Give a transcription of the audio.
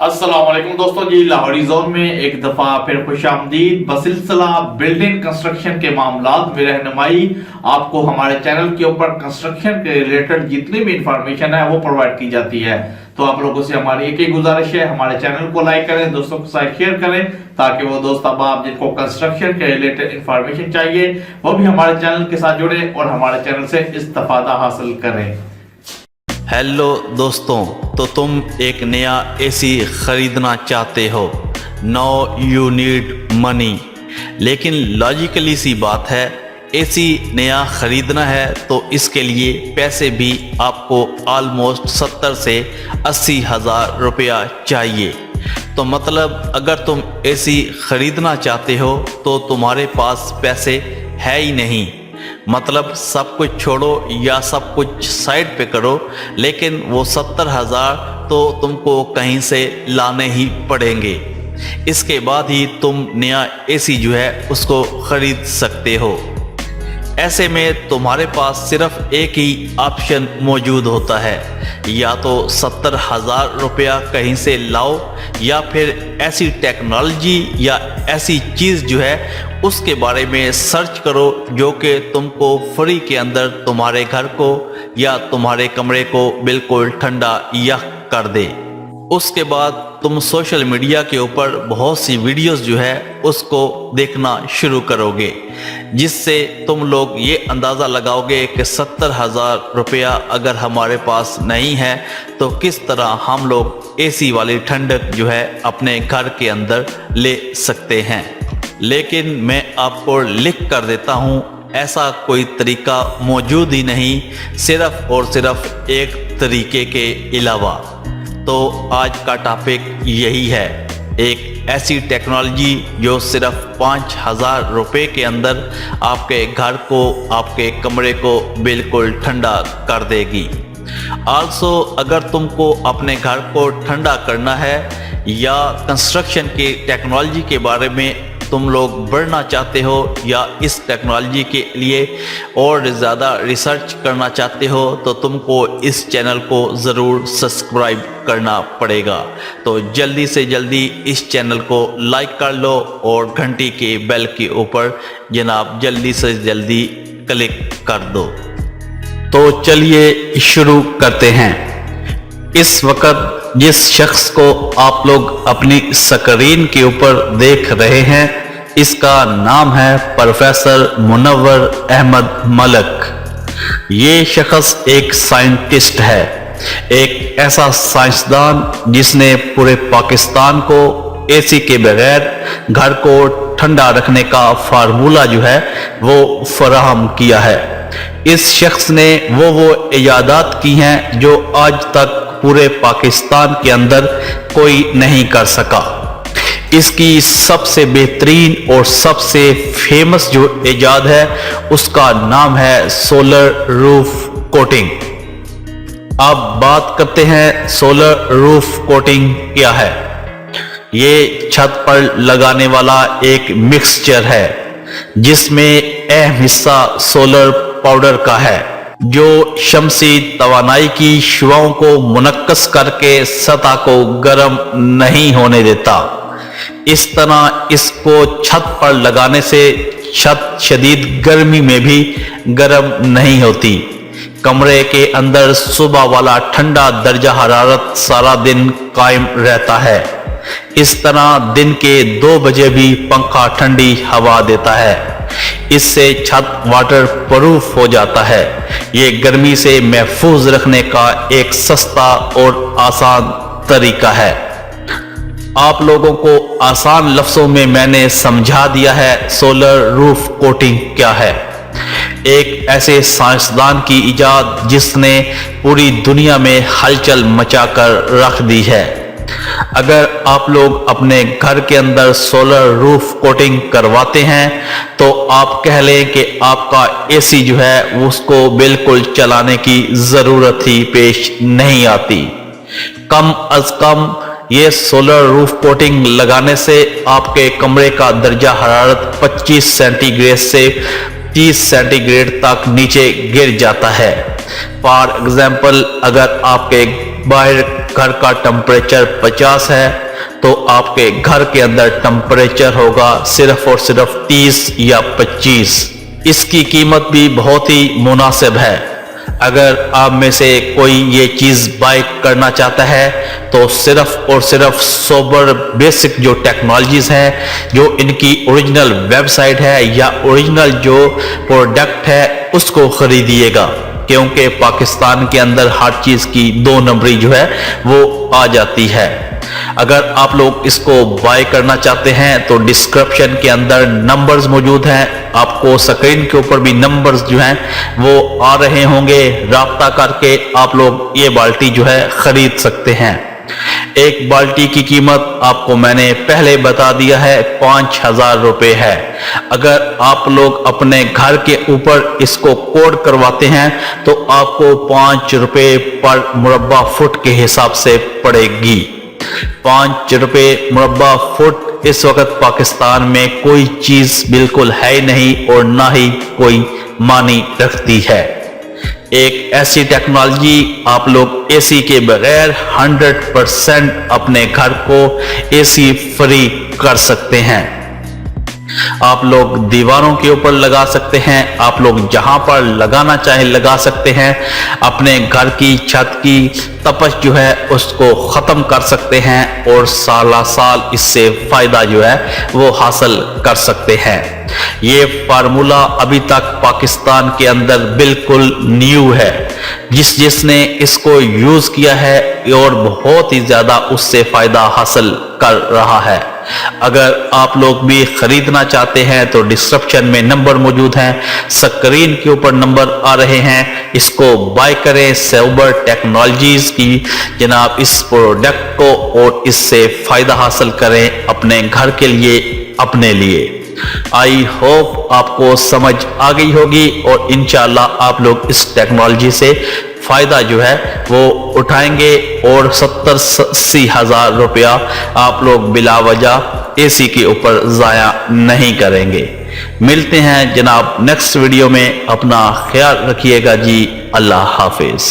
अस्सलाम वालेकुम दोस्तों जी, लाहौरी जोन में एक दफा फिर खुश आमदीद। बसिलसिला बिल्डिंग कंस्ट्रक्शन के मामलात में रहनुमाई आपको हमारे चैनल के ऊपर कंस्ट्रक्शन के रिलेटेड जितनी भी इंफॉर्मेशन है वो प्रोवाइड की जाती है। तो आप लोगों से हमारी एक ही गुजारिश है, हमारे चैनल को लाइक करें, दोस्तों के साथ शेयर करें, ताकि वो दोस्त अब जिनको कंस्ट्रक्शन के रिलेटेड इंफॉर्मेशन चाहिए वो भी हमारे चैनल के साथ जुड़े और हमारे चैनल से इस्तेफादा हासिल करें। हेलो दोस्तों, तो तुम एक नया एसी खरीदना चाहते हो। नो यू नीड मनी, लेकिन लॉजिकली सी बात है, एसी नया खरीदना है तो इसके लिए पैसे भी आपको ऑलमोस्ट 70 से 80 हज़ार रुपया चाहिए। तो मतलब अगर तुम एसी खरीदना चाहते हो तो तुम्हारे पास पैसे है ही नहीं। मतलब सब कुछ छोड़ो या सब कुछ साइड पे करो, लेकिन वो 70 हज़ार तो तुमको कहीं से लाने ही पड़ेंगे। इसके बाद ही तुम नया एसी जो है उसको खरीद सकते हो। ऐसे में तुम्हारे पास सिर्फ एक ही ऑप्शन मौजूद होता है, या तो 70 हज़ार रुपया कहीं से लाओ, या फिर ऐसी टेक्नोलॉजी या ऐसी चीज़ जो है उसके बारे में सर्च करो जो कि तुमको फ्री के अंदर तुम्हारे घर को या तुम्हारे कमरे को बिल्कुल ठंडा यख कर दे। उसके बाद तुम सोशल मीडिया के ऊपर बहुत सी वीडियोस जो है उसको देखना शुरू करोगे, जिससे तुम लोग ये अंदाज़ा लगाओगे कि 70 हज़ार रुपया अगर हमारे पास नहीं है तो किस तरह हम लोग एसी वाली ठंडक जो है अपने घर के अंदर ले सकते हैं। लेकिन मैं आपको लिख कर देता हूँ, ऐसा कोई तरीका मौजूद ही नहीं, सिर्फ और सिर्फ एक तरीके के अलावा। तो आज का टॉपिक यही है, एक ऐसी टेक्नोलॉजी जो सिर्फ 5,000 रुपये के अंदर आपके घर को, आपके कमरे को बिल्कुल ठंडा कर देगी। आल्सो अगर तुमको अपने घर को ठंडा करना है या कंस्ट्रक्शन की टेक्नोलॉजी के बारे में तुम लोग बढ़ना चाहते हो या इस टेक्नोलॉजी के लिए और ज़्यादा रिसर्च करना चाहते हो, तो तुमको इस चैनल को ज़रूर सब्सक्राइब करना पड़ेगा। तो जल्दी से जल्दी इस चैनल को लाइक कर लो और घंटी के बेल के ऊपर जनाब जल्दी से जल्दी क्लिक कर दो। तो चलिए शुरू करते हैं। इस वक्त जिस शख्स को आप लोग अपनी स्क्रीन के ऊपर देख रहे हैं, इसका नाम है प्रोफेसर मुनव्वर अहमद मलक। ये शख्स एक साइंटिस्ट है, एक ऐसा साइंसदान जिसने पूरे पाकिस्तान को एसी के बगैर घर को ठंडा रखने का फार्मूला जो है वो फराहम किया है। इस शख्स ने वो इजादात की हैं जो आज तक पूरे पाकिस्तान के अंदर कोई नहीं कर सका। इसकी सबसे बेहतरीन और सबसे फेमस जो इजाद है उसका नाम है सोलर रूफ कोटिंग। अब बात करते हैं सोलर रूफ कोटिंग क्या है। ये छत पर लगाने वाला एक मिक्सचर है जिसमें अहम हिस्सा सोलर पाउडर का है, जो शमसी तवानाई की शुआओं को मुनक्कस करके सतह को गर्म नहीं होने देता। इस तरह इसको छत पर लगाने से छत शदीद गर्मी में भी गर्म नहीं होती। कमरे के अंदर सुबह वाला ठंडा दर्जा हरारत सारा दिन कायम रहता है। इस तरह दिन के 2 बजे भी पंखा ठंडी हवा देता है। इससे छत वाटर प्रूफ हो जाता है। ये गर्मी से महफूज रखने का एक सस्ता और आसान तरीका है। आप लोगों को आसान लफ्जों में मैंने समझा दिया है सोलर रूफ कोटिंग क्या है। एक ऐसे साइंसदान की इजाद जिसने पूरी दुनिया में हलचल मचाकर रख दी है। अगर आप लोग अपने घर के अंदर सोलर रूफ कोटिंग करवाते हैं तो आप कह लें कि आपका एसी जो है उसको बिल्कुल चलाने की ज़रूरत ही पेश नहीं आती। कम अज कम ये सोलर रूफ कोटिंग लगाने से आपके कमरे का दर्जा हरारत 25 सेंटीग्रेड से 30 सेंटीग्रेड तक नीचे गिर जाता है। फॉर एग्जाम्पल, अगर आपके बाहर घर का टेम्परेचर 50 है तो आपके घर के अंदर टेम्परेचर होगा सिर्फ और सिर्फ 30 या 25। इसकी कीमत भी बहुत ही मुनासिब है। अगर आप में से कोई ये चीज़ बाय करना चाहता है तो सिर्फ और सिर्फ सोबर बेसिक जो टेक्नोलॉजीज़ हैं, जो इनकी ओरिजिनल वेबसाइट है या ओरिजिनल जो प्रोडक्ट है उसको खरीदिएगा, क्योंकि पाकिस्तान के अंदर हर चीज़ की 2 नंबरी जो है वो आ जाती है। अगर आप लोग इसको बाय करना चाहते हैं तो डिस्क्रिप्शन के अंदर नंबर्स मौजूद हैं, आपको स्क्रीन के ऊपर भी नंबर्स जो हैं वो आ रहे होंगे। राब्ता करके आप लोग ये बाल्टी जो है खरीद सकते हैं। एक बाल्टी की कीमत आपको मैंने पहले बता दिया है 5000 रुपये है। अगर आप लोग अपने घर के ऊपर इसको कोड करवाते हैं तो आपको 5 रुपये पर मुरब्बा फुट के हिसाब से पड़ेगी। 5 रुपये मुरब्बा फुट इस वक्त पाकिस्तान में कोई चीज बिल्कुल है नहीं और ना ही कोई मानी रखती है। एक ऐसी टेक्नोलॉजी आप लोग एसी के बगैर 100% अपने घर को एसी फ्री कर सकते हैं। आप लोग दीवारों के ऊपर लगा सकते हैं, आप लोग जहां पर लगाना चाहे लगा सकते हैं। अपने घर की छत की तपश जो है उसको ख़त्म कर सकते हैं और साला साल इससे फ़ायदा जो है वो हासिल कर सकते हैं। ये फार्मूला अभी तक पाकिस्तान के अंदर बिल्कुल न्यू है। जिसने इसको यूज़ किया है और बहुत ही ज़्यादा उससे फ़ायदा हासिल कर रहा है। अगर आप लोग भी खरीदना चाहते हैं तो डिस्क्रिप्शन में नंबर मौजूद हैं, स्क्रीन के ऊपर नंबर आ रहे हैं। इसको बाय करें सोबर टेक्नोलॉजीज की जनाब इस प्रोडक्ट को और इससे फायदा हासिल करें अपने घर के लिए, अपने लिए। आई होप आपको समझ आ गई होगी और इंशाल्लाह आप लोग इस टेक्नोलॉजी से फायदा जो है वो उठाएंगे और 70-80 हज़ार रुपया आप लोग बिला वजह एसी के ऊपर ज़ाया नहीं करेंगे। मिलते हैं जनाब नेक्स्ट वीडियो में। अपना ख्याल रखिएगा जी। अल्लाह हाफिज।